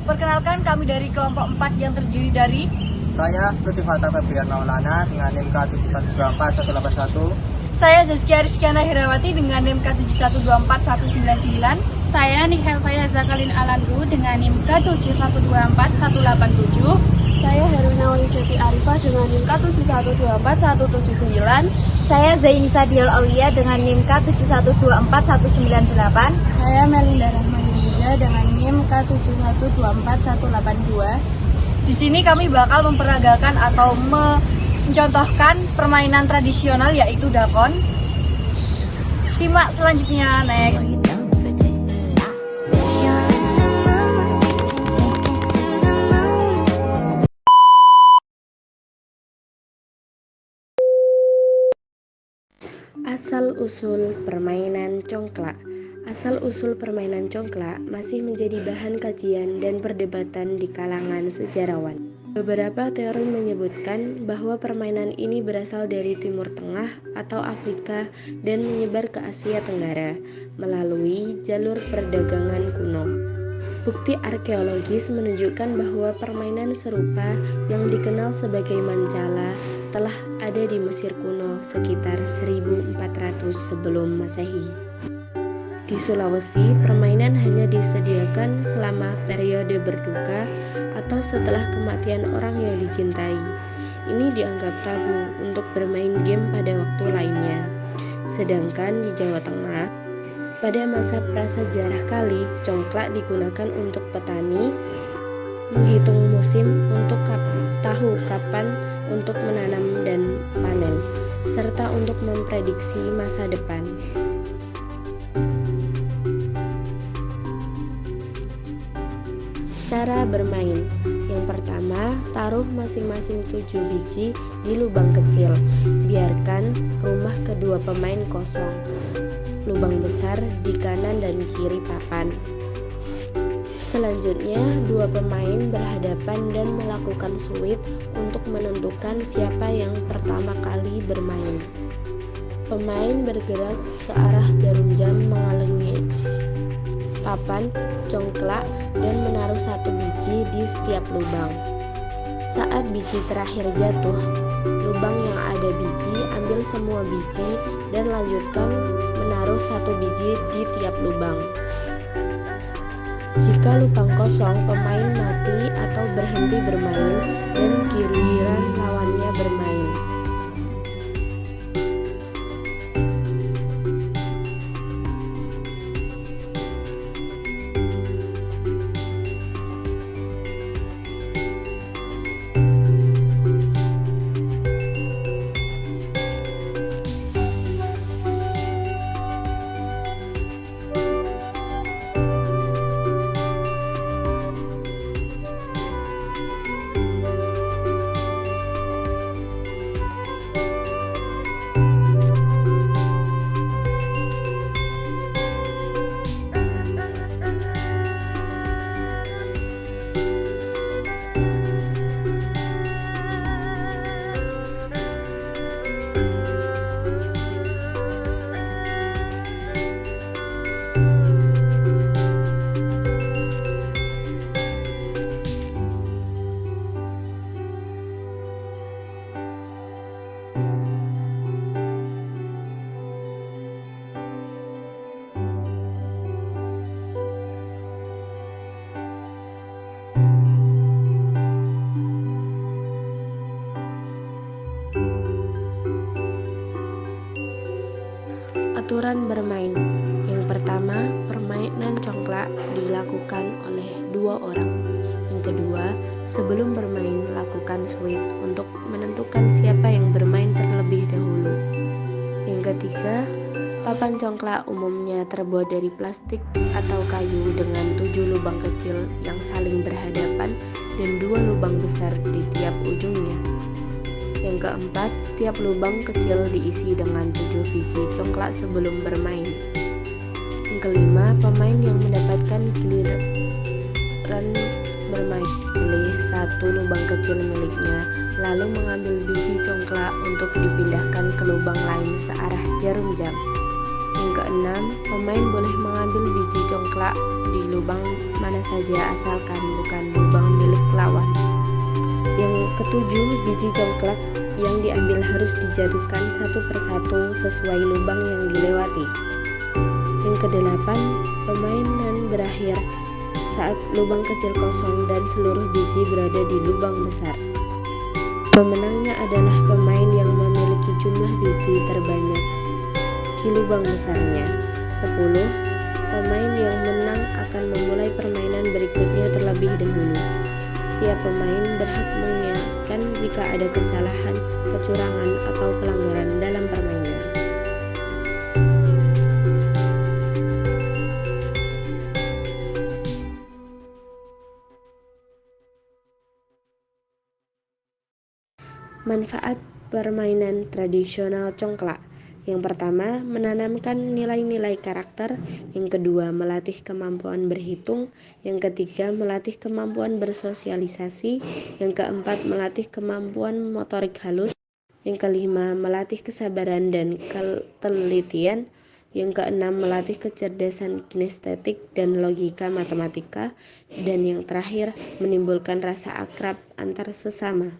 Perkenalkan, kami dari kelompok 4 yang terdiri dari Saya Lutfata Febrian Maulana dengan NIM K7124181. saya Zaskia Rizkyana Herawati dengan NIM K7124199. Saya Nihel Faya Zakalin Alandu dengan NIM K7124187. Saya Haruna Walijati Arifah dengan NIM K7124179. Saya Zainisa Diol Aulia dengan NIM K7124198. Saya Melinda Rahmandiza dengan NIM K7124182. Di sini kami bakal memperagakan atau mencontohkan permainan tradisional yaitu dakon. Simak selanjutnya, next. Asal-usul permainan congklak. Asal-usul permainan congklak masih menjadi bahan kajian dan perdebatan di kalangan sejarawan. Beberapa teori menyebutkan bahwa permainan ini berasal dari Timur Tengah atau Afrika dan menyebar ke Asia Tenggara melalui jalur perdagangan kuno. Bukti arkeologis menunjukkan bahwa permainan serupa yang dikenal sebagai mancala telah ada di Mesir kuno sekitar 1400 sebelum Masehi. Di Sulawesi, permainan hanya disediakan selama periode berduka atau setelah kematian orang yang dicintai. Ini dianggap tabu untuk bermain game pada waktu lainnya. Sedangkan di Jawa Tengah, pada masa prasejarah kali, congklak digunakan untuk petani, menghitung musim untuk tahu kapan untuk menanam dan panen, serta untuk memprediksi masa depan. Cara bermain. Yang pertama, taruh masing-masing 7 biji di lubang kecil. Biarkan rumah kedua pemain kosong. Lubang besar di kanan dan kiri papan. Selanjutnya, dua pemain berhadapan dan melakukan suit untuk menentukan siapa yang pertama kali bermain. Pemain bergerak searah jarum jam mengelilingi papan congklak dan menaruh 1 biji di setiap lubang. Saat biji terakhir jatuh, lubang yang ada biji, ambil semua biji dan lanjutkan menaruh 1 biji di tiap lubang. Jika lubang kosong, pemain mati atau berhenti bermain dan giliran lawannya bermain. Aturan bermain. Yang pertama, permainan congklak dilakukan oleh 2 orang. Yang kedua, sebelum bermain, lakukan suit untuk menentukan siapa yang bermain terlebih dahulu. Yang ketiga, papan congklak umumnya terbuat dari plastik atau kayu dengan 7 lubang kecil yang saling berhadapan dan 2 lubang besar di tiap ujungnya. Yang keempat, setiap lubang kecil diisi dengan 7 biji congklak sebelum bermain. Yang kelima, pemain yang mendapatkan giliran bermain pilih satu lubang kecil miliknya, lalu mengambil biji congklak untuk dipindahkan ke lubang lain searah jarum jam. Yang keenam, pemain boleh mengambil biji congklak di lubang mana saja asalkan bukan lubang milik lawan. Yang ketujuh, biji congklak yang diambil harus dijatuhkan satu persatu sesuai lubang yang dilewati. Yang kedelapan, permainan berakhir saat lubang kecil kosong dan seluruh biji berada di lubang besar. Pemenangnya adalah pemain yang memiliki jumlah biji terbanyak di lubang besarnya. 10. Pemain yang menang akan memulai permainan berikutnya terlebih dahulu. Setiap pemain berhak mengingatkan jika ada kesalahan, kecurangan, atau pelanggaran dalam permainan. Manfaat permainan tradisional congklak. Yang pertama, menanamkan nilai-nilai karakter. Yang kedua, melatih kemampuan berhitung. Yang ketiga, melatih kemampuan bersosialisasi. Yang keempat, melatih kemampuan motorik halus. Yang kelima, melatih kesabaran dan ketelitian. Yang keenam, melatih kecerdasan kinestetik dan logika matematika. Dan yang terakhir, menimbulkan rasa akrab antar sesama.